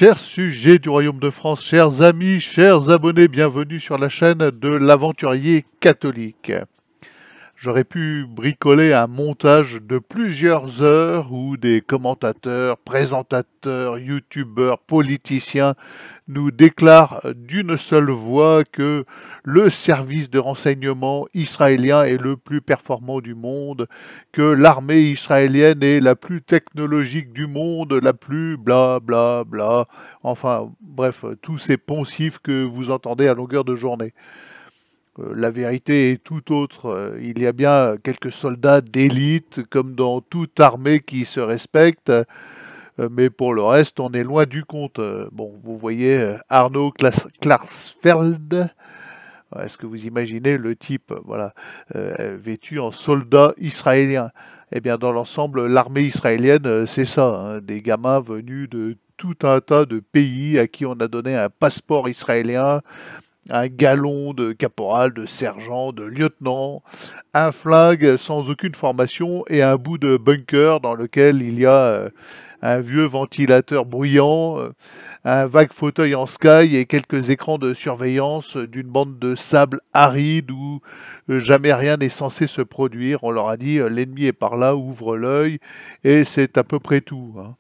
Chers sujets du Royaume de France, chers amis, chers abonnés, bienvenue sur la chaîne de l'Aventurier Catholique. J'aurais pu bricoler un montage de plusieurs heures où des commentateurs, présentateurs, youtubeurs, politiciens nous déclarent d'une seule voix que le service de renseignement israélien est le plus performant du monde, que l'armée israélienne est la plus technologique du monde, la plus bla bla bla, enfin bref, tous ces poncifs que vous entendez à longueur de journée. La vérité est tout autre. Il y a bien quelques soldats d'élite, comme dans toute armée qui se respecte, mais pour le reste, on est loin du compte. Bon, vous voyez Arnaud Klarsfeld. Est-ce que vous imaginez le type, voilà, vêtu en soldat israélien? Eh bien, dans l'ensemble, l'armée israélienne, c'est ça, hein, des gamins venus de tout un tas de pays à qui on a donné un passeport israélien, un galon de caporal, de sergent, de lieutenant, un flingue sans aucune formation et un bout de bunker dans lequel il y a un vieux ventilateur bruyant, un vague fauteuil en sky et quelques écrans de surveillance d'une bande de sable aride où jamais rien n'est censé se produire. On leur a dit l'ennemi est par là, ouvre l'œil, et c'est à peu près tout, hein.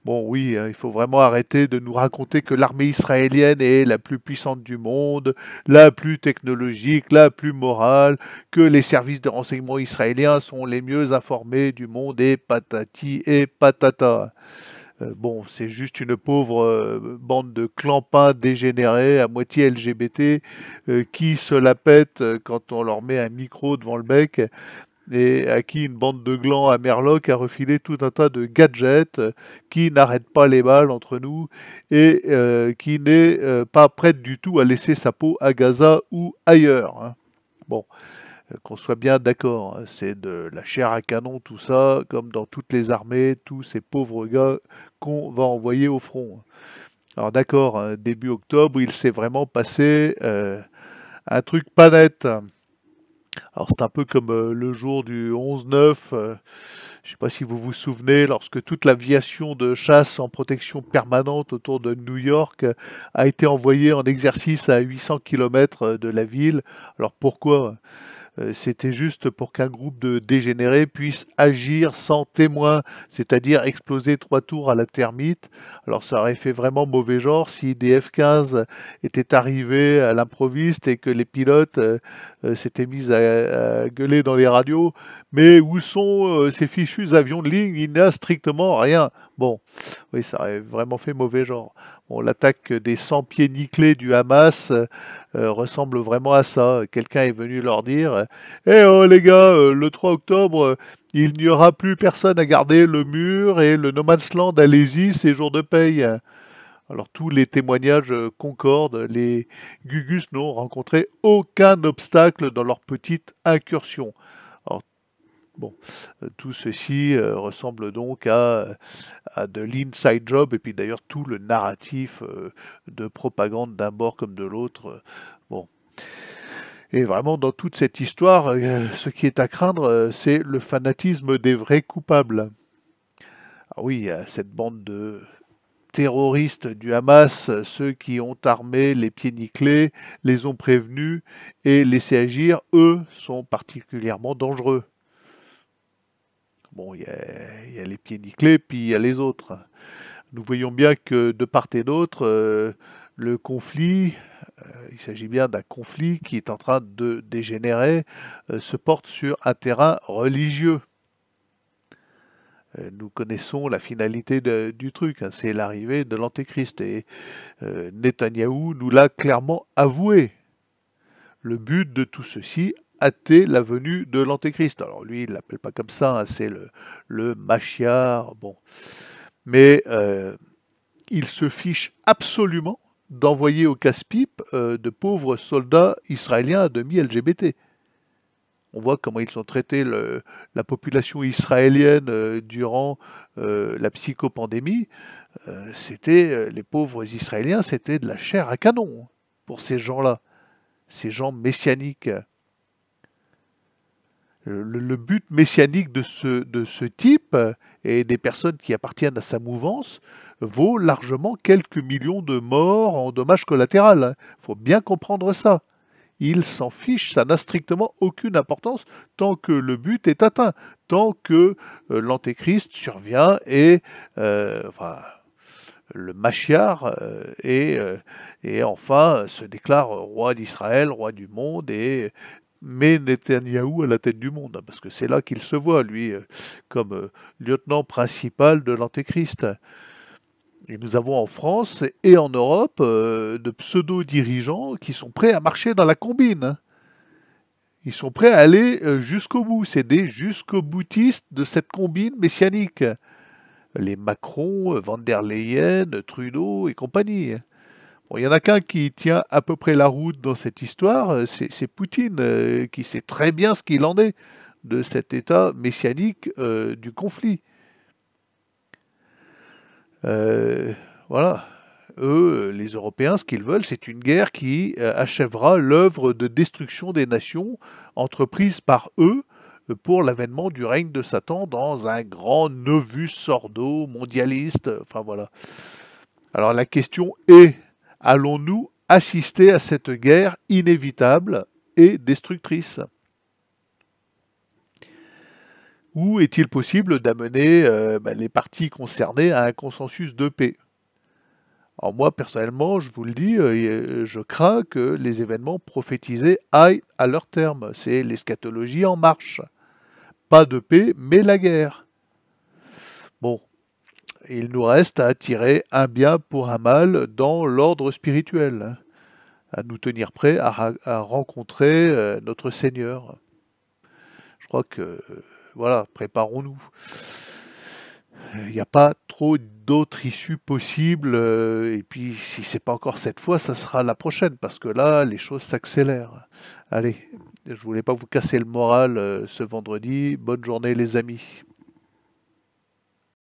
Bon, oui, il faut vraiment arrêter de nous raconter que l'armée israélienne est la plus puissante du monde, la plus technologique, la plus morale, que les services de renseignement israéliens sont les mieux informés du monde et patati et patata. Bon, c'est juste une pauvre bande de clampins dégénérés à moitié LGBT qui se la pètent quand on leur met un micro devant le bec et à qui une bande de glands à Merloc a refilé tout un tas de gadgets qui n'arrêtent pas les balles entre nous et qui n'est pas prête du tout à laisser sa peau à Gaza ou ailleurs, hein. Bon, qu'on soit bien d'accord, hein, c'est de la chair à canon tout ça, comme dans toutes les armées, tous ces pauvres gars qu'on va envoyer au front. Alors d'accord, hein, début octobre, il s'est vraiment passé un truc pas net. Alors c'est un peu comme le jour du 11-9, je ne sais pas si vous vous souvenez, lorsque toute l'aviation de chasse en protection permanente autour de New York a été envoyée en exercice à 800 km de la ville. Alors pourquoi? C'était juste pour qu'un groupe de dégénérés puisse agir sans témoin, c'est-à-dire exploser 3 tours à la termite. Alors ça aurait fait vraiment mauvais genre si des F-15 étaient arrivés à l'improviste et que les pilotes s'étaient mis à gueuler dans les radios. Mais où sont ces fichus avions de ligne? Il n'y a strictement rien. Bon, oui, ça aurait vraiment fait mauvais genre. Bon, l'attaque des 100 pieds nickelés du Hamas ressemble vraiment à ça. Quelqu'un est venu leur dire Eh oh les gars, le 3 octobre, il n'y aura plus personne à garder le mur et le No Man's Land, allez-y, c'est jour de paye. Alors tous les témoignages concordent, les Gugus n'ont rencontré aucun obstacle dans leur petite incursion. Alors, bon, tout ceci ressemble donc à de l'inside job, et puis d'ailleurs tout le narratif de propagande d'un bord comme de l'autre. Bon. Et vraiment, dans toute cette histoire, ce qui est à craindre, c'est le fanatisme des vrais coupables. Ah oui, cette bande de terroristes du Hamas, ceux qui ont armé les pieds nickelés, les ont prévenus et laissés agir, eux, sont particulièrement dangereux. Bon, il y a les pieds nickelés, puis il y a les autres. Nous voyons bien que de part et d'autre, le conflit, il s'agit bien d'un conflit qui est en train de dégénérer, se porte sur un terrain religieux. Nous connaissons la finalité du truc, hein, c'est l'arrivée de l'Antéchrist. Et Netanyahou nous l'a clairement avoué. Le but de tout ceci, hâter la venue de l'Antéchrist. Alors lui, il ne l'appelle pas comme ça, hein, c'est le Machiar, bon. Mais il se fiche absolument d'envoyer au casse-pipe de pauvres soldats israéliens à demi LGBT. On voit comment ils ont traité la population israélienne durant la psychopandémie. Les pauvres Israéliens, c'était de la chair à canon pour ces gens-là, ces gens messianiques. Le but messianique de ce type et des personnes qui appartiennent à sa mouvance vaut largement quelques millions de morts en dommages collatéraux. Il faut bien comprendre ça. Il s'en fiche, ça n'a strictement aucune importance tant que le but est atteint, tant que l'antéchrist survient et enfin, le Machiar et enfin se déclare roi d'Israël, roi du monde et met Netanyahou à la tête du monde, parce que c'est là qu'il se voit, lui, comme lieutenant principal de l'antéchrist. Et nous avons en France et en Europe de pseudo-dirigeants qui sont prêts à marcher dans la combine. Ils sont prêts à aller jusqu'au bout. C'est des jusqu'au-boutistes de cette combine messianique. Les Macron, Van der Leyen, Trudeau et compagnie. Bon, il y en a qu'un qui tient à peu près la route dans cette histoire, c'est Poutine, qui sait très bien ce qu'il en est de cet état messianique du conflit. Voilà. Eux, les Européens, ce qu'ils veulent, c'est une guerre qui achèvera l'œuvre de destruction des nations entreprise par eux pour l'avènement du règne de Satan dans un grand novus ordo mondialiste. Enfin voilà. Alors la question est, allons-nous assister à cette guerre inévitable et destructrice? Ou est-il possible d'amener les parties concernées à un consensus de paix? Alors moi, personnellement, je vous le dis, je crains que les événements prophétisés aillent à leur terme. C'est l'eschatologie en marche. Pas de paix, mais la guerre. Bon, il nous reste à tirer un bien pour un mal dans l'ordre spirituel, à nous tenir prêts à rencontrer notre Seigneur. Je crois que, voilà, préparons-nous. Il n'y a pas trop d'autres issues possibles, et puis si c'est pas encore cette fois, ça sera la prochaine, parce que là, les choses s'accélèrent. Allez, je voulais pas vous casser le moral ce vendredi. Bonne journée les amis.